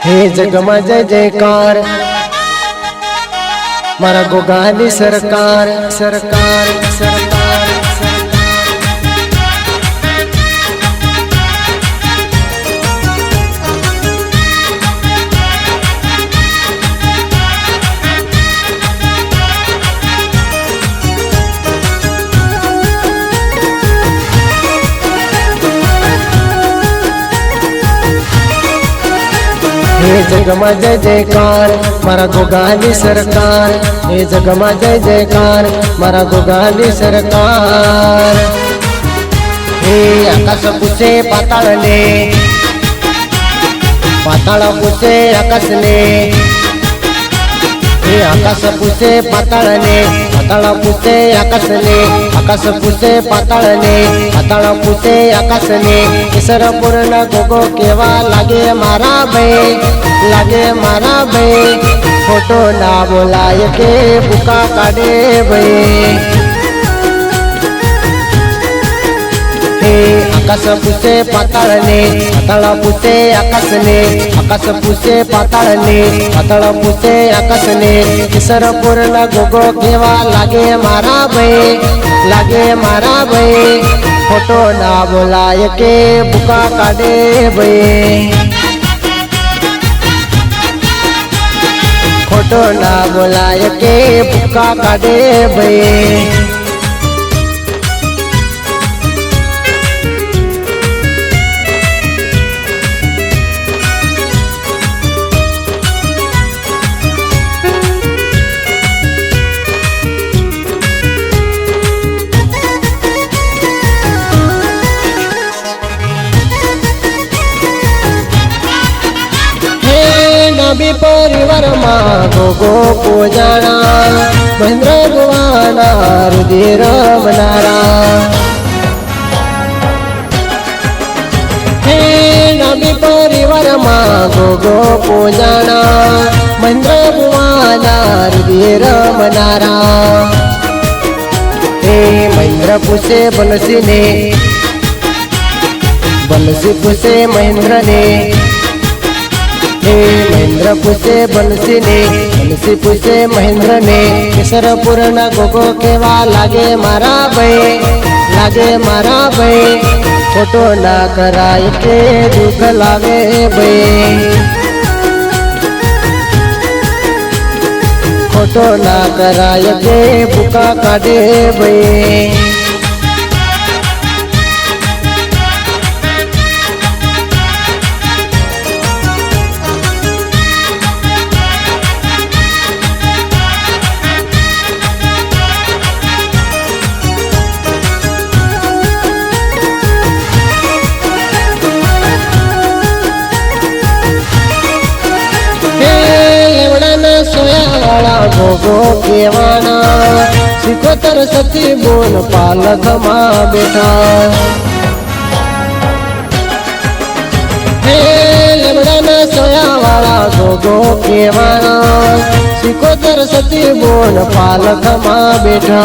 हे जगमा जय जयकार मारा गोगाली सरकार सरकार सरकार हे जगमा जय जयकार मारा गोगाली सरकार। हे जगमा जय जयकार मारा गोगाली सरकार। हे आकाश पुसे पाताळने पाताळ पुसे आकाशने। हे आकाश पुसे पाताळने पाताळ पुसे आकाशने। आकाश पुसे पाताळने पाताळ पुसे आकाशने। ईश्वर पूर्ण गोगो केवा लागे मारा भाई लागे मारा भाई। फोटो ना बोलाय के बुका काढे भाई। हे आकाश पुसे पाताळने पाताळ पुसे आकाशने। आकाश पुसे पाताळने पाताळ पुसे आकाशने। ईश्वर पूर्ण गोगो केवा लागे मारा भाई लागे मारा भाई। फोटो ना बोलाय के बुका काढे भाई। फोटो ना बोलाय के बुका काढे भाई। नबी परिवार माँ गोगो पूजाना महेंद्र भुवाना रुधिर बनारा। हे नबी परिवार माँ गोगो पूजाना महेंद्र भुवाना रुधिर बनारा। हे महेंद्र पुसे बनसी ने बनसी पुसे महेंद्र ने। हे महेंद्र पुसे बनसी ने बनसी पुसे महेंद्र ने। ईश्वर पूर्ण गोगो केवा लागे मारा भाई लागे मारा भाई। फोटो ना कराय के दुख लागे भाई। फोटो ना कराय के बुका काढे भाई। गोगो केवाना सिकोतर सती बोन पालक माँ बेटा। हे लेमड़ा सोया वाला गोगो केवाना सिकोतर सती बोन पालक माँ बेटा।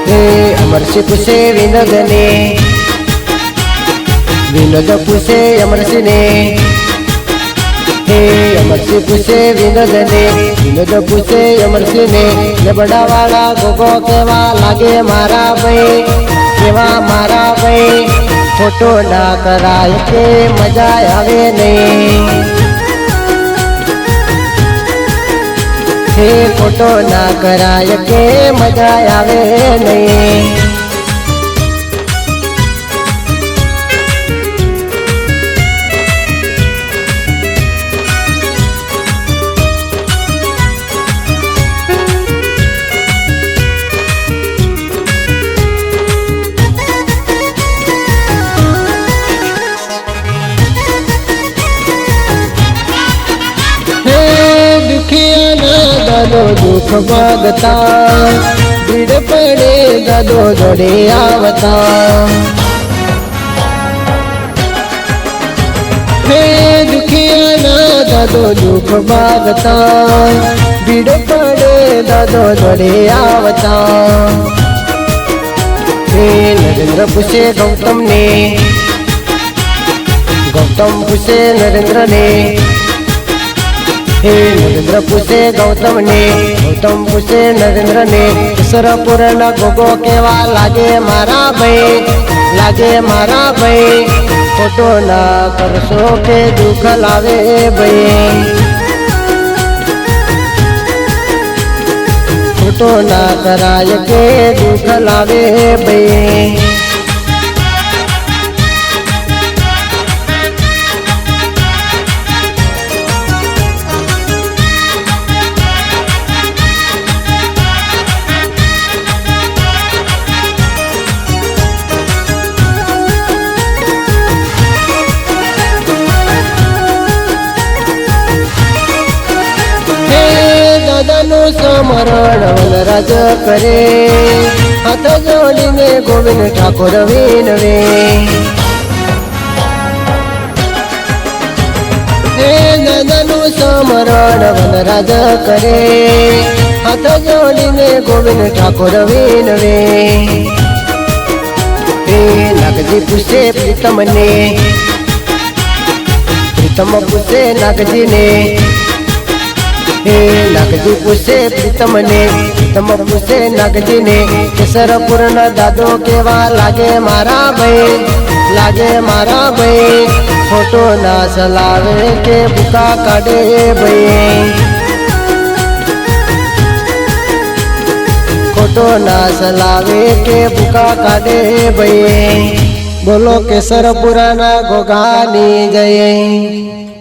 हे अमर से पुसे विनोद ने विनोद पुसे अमर से ने। हे अमर से पुसे विनोद ने विनोद पुसे अमर से ने। बड़ा वाला गोगो केवा लागे मारा भाई केवा मारा भाई। फोटो ना कराय के मजा आवे नहीं। हे फोटो ना कराय के मजा आवे नहीं। दादो दुख भागता भीड़ पड़े दादो दौड़े आवता। हे दुखिया ना दादो दुख भागता भीड़ पड़े दादो दौड़े आवता। हे नरेंद्र पुसे गौतम ने गौतम पूछे नरेंद्र ने, हे नरेंद्र पूछे गौतम ने, गौतम पूछे नरेंद्र ने, केसरपुर न गोगो केवा लागे मारा भाई, लागे मारा भाई, खोटो ना करशो के दुख लावे भाई, खोटो ना कराय के दुख लावे भाई। દાદાનું સમરણ વનરાજ કરે, હાથ જોડીને ગોવિંદ ઠાકોર વિનવે, હે દાદાનું સમરણ વનરાજ કરે, હાથ જોડીને ગોવિંદ ઠાકોર વિનવે, હે નાગજી પૂછે પ્રીતમને, પ્રીતમ પૂછે નાગજીને, हे नागजी पूछे प्रीतम ने, प्रीतम पूछे नागजी ने, केसरपुर न दादो केवा लागे मारा भाई, लागे मारा भाई, फोटो ना चलावे के बुका काढ़े भाई, फोटो ना चलावे के बुका काढ़े भाई। बोलो केसरपुर न गोगानी जय।